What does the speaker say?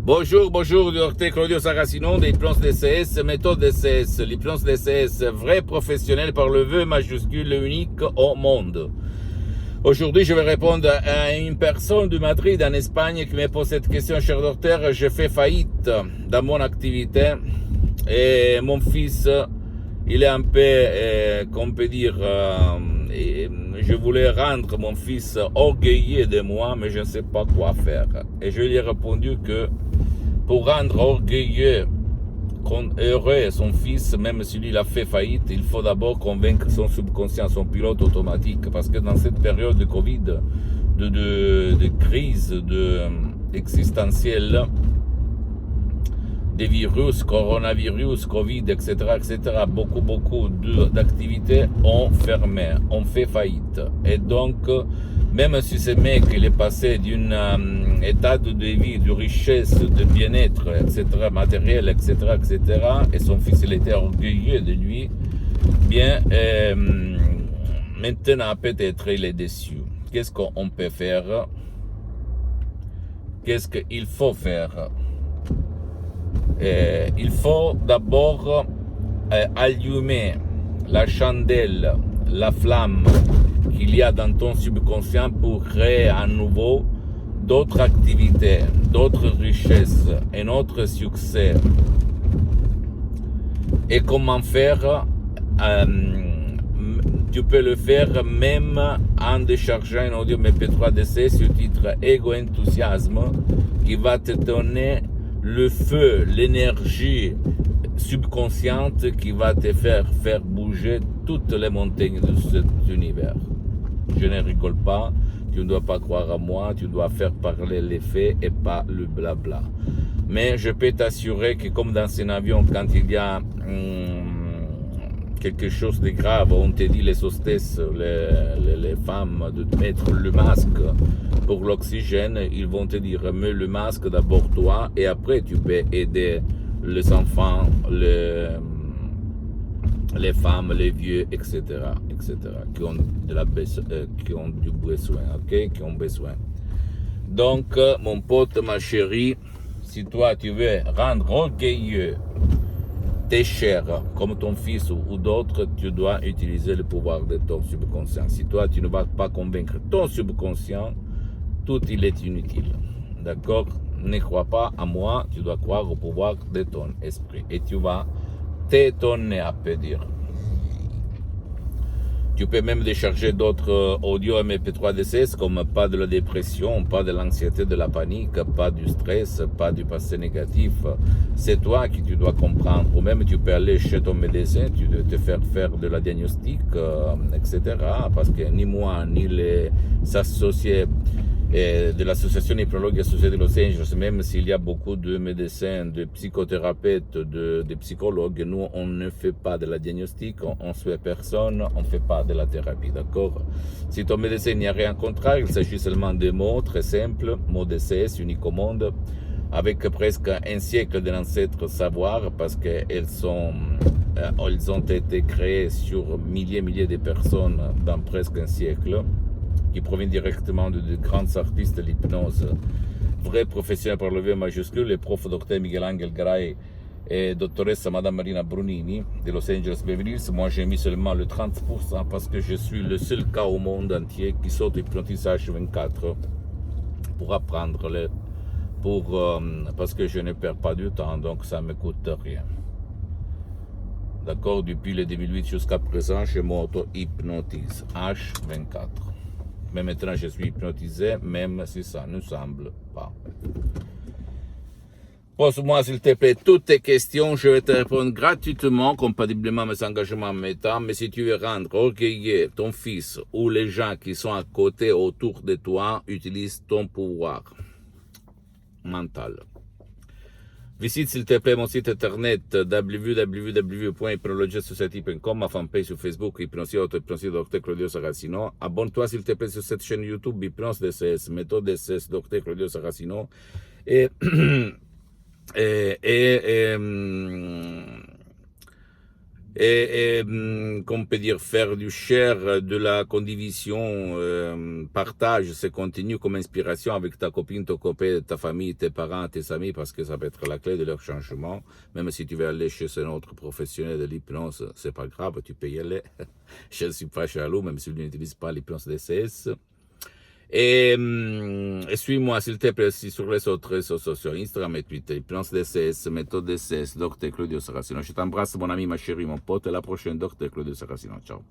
Bonjour, docteur Claudio Saracino d'hypnose DCS, méthode DCS. L'hypnose DCS, vrai professionnel par le vœu majuscule unique au monde. Aujourd'hui, je vais répondre à une personne de Madrid, en Espagne, qui me pose cette question. Cher docteur, j'ai fait faillite dans mon activité et mon fils, il est un peu, qu'on peut dire, je voulais rendre mon fils orgueilleux de moi, mais je ne sais pas quoi faire. Et je lui ai répondu que pour rendre orgueilleux, heureux son fils, même si lui il a fait faillite, il faut d'abord convaincre son subconscient, son pilote automatique, parce que dans cette période de Covid, de crise existentielle, des virus, coronavirus, Covid, etc., beaucoup d'activités ont fermé, ont fait faillite. Et donc, même si ce mec, il est passé d'un état de vie, de richesse, de bien-être, etc., matériel, etc., et son fils, il était orgueilleux de lui, bien, maintenant, peut-être, il est déçu. Qu'est-ce qu'on peut faire? Qu'est-ce qu'il faut faire? Il faut d'abord allumer la chandelle, la flamme qu'il y a dans ton subconscient pour créer à nouveau d'autres activités, d'autres richesses, un autre succès. Et comment faire? Tu peux le faire même en déchargeant un audio MP3 DC sur titre Ego Enthousiasme qui va te donner le feu, l'énergie subconsciente qui va te faire bouger toutes les montagnes de cet univers. Je ne rigole pas, tu ne dois pas croire à moi, tu dois faire parler les faits et pas le blabla. Mais je peux t'assurer que comme dans un avion, quand il y a quelque chose de grave, on te dit les hostesses, les femmes, de mettre le masque pour l'oxygène, ils vont te dire mets le masque d'abord toi et après tu peux aider les enfants, les femmes, les vieux, etc., qui ont qui ont du besoin, ok, qui ont besoin. Donc, mon pote, ma chérie, si toi tu veux rendre orgueilleux tes chers, comme ton fils ou d'autres, tu dois utiliser le pouvoir de ton subconscient. Si toi, tu ne vas pas convaincre ton subconscient, tout il est inutile. D'accord? Ne crois pas à moi, tu dois croire au pouvoir de ton esprit. Et tu vas t'étonner, à peu dire. Tu peux même décharger d'autres audios MP3 DCS comme pas de la dépression, pas de l'anxiété, de la panique, pas du stress, pas du passé négatif. C'est toi qui tu dois comprendre. Ou même tu peux aller chez ton médecin, tu dois te faire de la diagnostic, etc. Parce que ni moi, ni les associés de l'association hypnologue associée de Los Angeles, même s'il y a beaucoup de médecins, de psychothérapeutes, de psychologues, nous, on ne fait pas de la diagnostic, on ne suit personne, on ne fait pas de la thérapie, d'accord? Si ton médecin n'y a rien contre, il s'agit seulement de mots très simples, mots DCS, uniques au monde, avec presque un siècle de l'ancêtre savoir, parce qu'elles ont été créées sur milliers de personnes dans presque un siècle, qui provient directement de grands artistes de l'hypnose, vrais professionnels par le V majuscule, les profs Dr Miguel Angel Garay et doctoresse Madame Marina Brunini de Los Angeles Beverly Hills. Moi, j'ai mis seulement le 30% parce que je suis le seul cas au monde entier qui s'auto-hypnotise H24 pour apprendre, parce que je ne perds pas du temps, donc ça ne me coûte rien. D'accord? Depuis le 2008 jusqu'à présent, je m'auto-hypnotise H24. Mais maintenant, je suis hypnotisé, même si ça ne semble pas. Pose-moi, s'il te plaît, toutes tes questions. Je vais te répondre gratuitement, compatiblement à mes engagements en méta. Mais si tu veux rendre orgueilleux ton fils ou les gens qui sont à côté, autour de toi, utilise ton pouvoir mental. Visite s'il te plaît mon site internet www.hypnologiasociety.com, ma fanpage sur Facebook, Hypnosie Auto-Hypnosie Dr Claudio Saracino. Abonne-toi s'il te plaît sur cette chaîne YouTube, Hypnose DCS, méthode DCS, Dr Claudio Saracino. Et qu'on peut dire, faire du share, de la condivision, partage ce contenu comme inspiration avec ta copine, ton copain, ta famille, tes parents, tes amis, parce que ça peut être la clé de leur changement. Même si tu veux aller chez un autre professionnel de l'hypnose, c'est pas grave, tu peux y aller. Je ne suis pas jaloux, même si je n'utilise pas l'hypnose DCS. Et suis-moi, s'il te plaît, aussi sur les autres réseaux sociaux, Instagram et Twitter, Hypnose DCS, méthode DCS, Dr. Claudio Saracino. Je t'embrasse, mon ami, ma chérie, mon pote. À la prochaine, Dr. Claudio Saracino. Ciao.